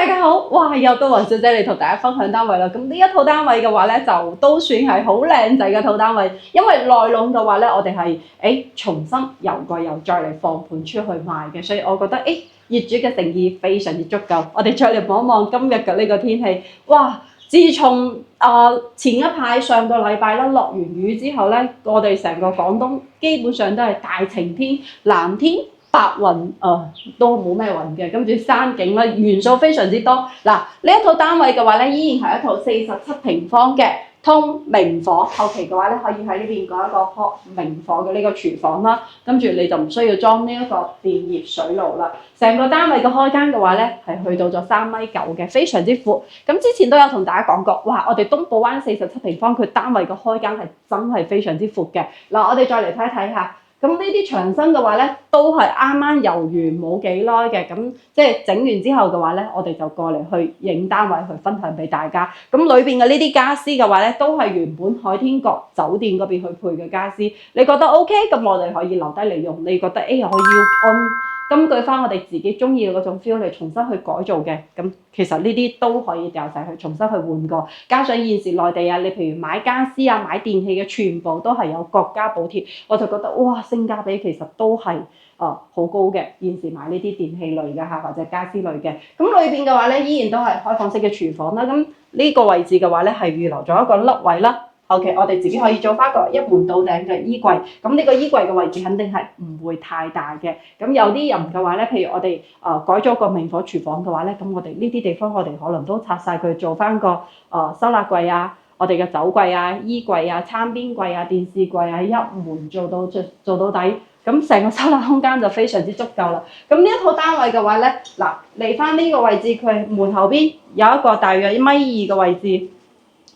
大家好，哇！又到黃小姐嚟同大家分享單位啦。咁呢一套單位嘅話咧，就都算係好靚仔嘅套單位，因為內籠嘅話咧，我哋係重新油過又再嚟放盤出去賣嘅，所以我覺得業主嘅誠意非常之足夠。我哋再嚟望一望今日嘅呢個天氣，哇！自從前一排上個禮拜啦落完雨之後咧，我哋成個廣東基本上都係大晴天、藍天。白雲都冇咩雲嘅，跟住山景咧元素非常之多。嗱，呢一套單位嘅話咧，依然係一套47平方嘅通明火，後期嘅話咧可以喺呢邊講一個開明火嘅呢個廚房啦。跟住你就唔需要裝呢一個電熱水爐啦。成個單位嘅開間嘅話咧係去到咗3.9米嘅，非常之闊。咁之前都有同大家講過，哇！我哋東寶灣47平方佢單位嘅開間係真係非常之闊嘅。嗱，我哋再嚟睇一睇下。咁呢啲牆身嘅話咧，都係啱啱油完冇幾耐嘅，咁即係整完之後嘅話咧，我哋就過嚟去影單位去分享俾大家。咁裏邊嘅呢啲家私嘅話咧，都係原本海天閣酒店嗰邊去配嘅家私。你覺得 OK？咁我哋可以留低嚟用。你覺得我要按根據翻我哋自己中意嘅嗰種 feel 嚟重新去改造嘅，咁其實呢啲都可以掉晒去重新去換過。加上現時內地啊，你譬如買家私啊、買電器嘅，全部都係有國家補貼，我就覺得哇，性價比其實都係好高嘅。現時買呢啲電器類嘅嚇，或者家私類嘅，咁裏邊嘅話咧，依然都係開放式嘅廚房啦。咁呢個位置嘅話咧，係預留咗一個凹位啦。後期我哋自己可以做翻個一門到頂嘅衣櫃，咁呢個衣櫃嘅位置肯定係唔會太大嘅。咁有啲人嘅話咧，譬如我哋改咗個明火廚房嘅話咧，咁我哋呢啲地方我哋可能都拆晒佢，做翻個收納櫃啊、我哋嘅酒櫃啊、衣櫃啊、餐邊櫃啊、電視櫃啊，一門做到底，咁成個收納空間就非常之足夠啦。咁呢一套單位嘅話咧，嗱嚟翻呢個位置，佢門後邊有一個大約1.2米嘅位置。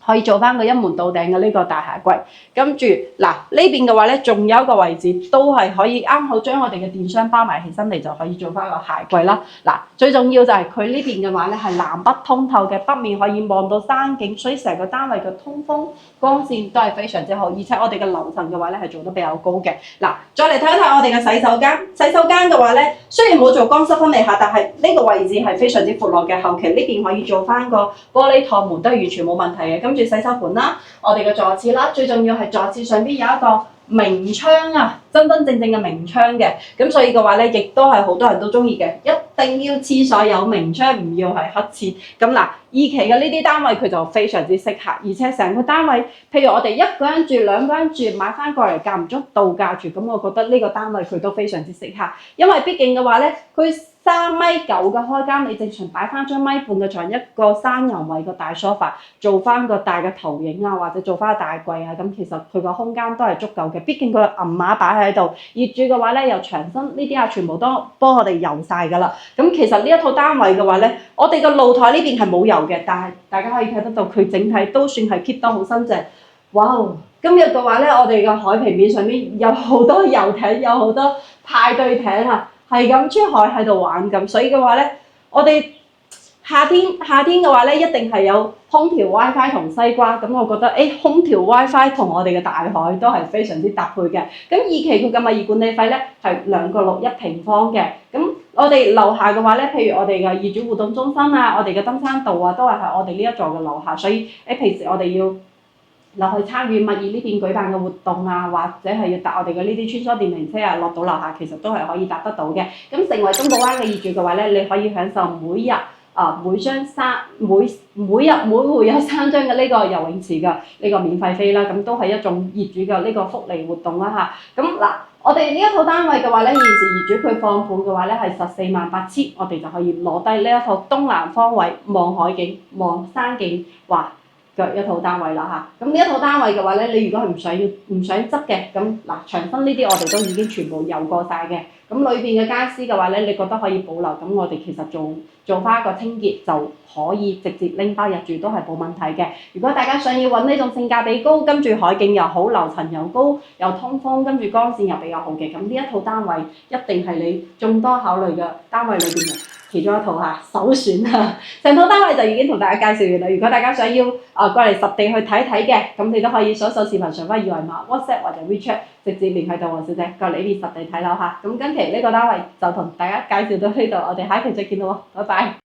可以做翻個一門到頂嘅呢個大鞋櫃，跟住嗱呢邊嘅話咧，仲有一個位置都係可以啱好將我哋嘅電箱包埋起身嚟，就可以做翻個鞋櫃啦。嗱，最重要就係佢呢邊嘅話咧係南北通透嘅，北面可以望到山景，所以成個單位嘅通風光線都係非常之好，而且我哋嘅樓層嘅話咧係做得比較高嘅。嗱，再嚟睇一睇我哋嘅洗手間，洗手間嘅話咧雖然冇做乾濕分離下，但係呢個位置係非常之闊落嘅，後期呢邊可以做翻個玻璃趟門都係完全冇問題嘅。跟住洗手盤啦，我哋嘅座廁啦，最重要係座廁上邊有一個明窗啊，真真正正嘅明窗嘅，咁所以嘅話咧，亦都係好多人都中意嘅，一定要廁所有明窗，唔要係黑廁。咁嗱，二期嘅呢啲單位佢就非常之適合，而且成個單位，譬如我哋一個人住、兩個人住，買翻過嚟間唔中度假住，咁我覺得呢個單位佢都非常之適合，因為畢竟嘅話咧，佢3.9米嘅開間，你正常擺翻張1.5米嘅床，一個山油位嘅大梳化，做翻個大嘅投影啊，或者做翻個大櫃啊，咁其實佢個空間都係足夠嘅。畢竟佢銀碼擺喺度，業主嘅話咧又牆身呢啲啊，全部都幫我哋油晒㗎啦。咁其實呢一套單位嘅話咧，我哋個露台呢邊係冇油嘅，但係大家可以睇得到佢整體都算係 keep 得好新淨。哇！今日嘅話咧，我哋嘅海平面上面有好多遊艇，有好多派對艇啊！係咁出海喺度玩咁，所以嘅話咧，我哋夏天嘅話咧，一定係有空調 WiFi 同西瓜。咁我覺得空調 WiFi 同我哋嘅大海都係非常之搭配嘅。咁二期佢嘅物業管理費咧係2個6一平方嘅。咁我哋樓下嘅話咧，譬如我哋嘅業主互動中心啊，我哋嘅登山道啊，都係喺我哋呢一座嘅樓下，所以平時我哋要落去參與物業呢邊舉辦嘅活動啊，或者係要搭我哋嘅呢啲穿梭電瓶車啊，落到樓下其實都係可以搭得到嘅。咁成為東寶灣嘅業主嘅話咧，你可以享受每日每日每戶有3張嘅呢個游泳池嘅呢個免費飛啦，咁都係一種業主嘅呢個福利活動啦嚇。咁嗱，我哋呢一套單位嘅話咧，現時業主佢放盤嘅話咧係148000，我哋就可以攞低呢一套東南方位望海景、望山景，哇！嘅一套單位啦嚇，咁呢一套單位嘅話咧，你如果係唔想執嘅，咁嗱牆身呢啲我哋都已經全部油過晒嘅，咁裏邊嘅家私嘅話咧，你覺得可以保留，咁我哋其實做翻一個清潔就可以直接拎包入住都係冇問題嘅。如果大家想要揾呢種性價比高，跟住海景又好、樓層又高、又通風，跟住光線又比較好嘅，咁呢一套單位一定係你眾多考慮嘅單位裏邊嘅其中一套嚇首選啊！成套單位就已經同大家介紹完啦。如果大家想要過嚟實地去睇睇嘅，咁你都可以掃視頻上翻二維碼 WhatsApp 或者 WeChat 直接聯繫到黃小姐過嚟呢邊實地睇樓嚇。咁今期呢個單位就同大家介紹到呢度，我哋下一期再見啦喎，拜拜。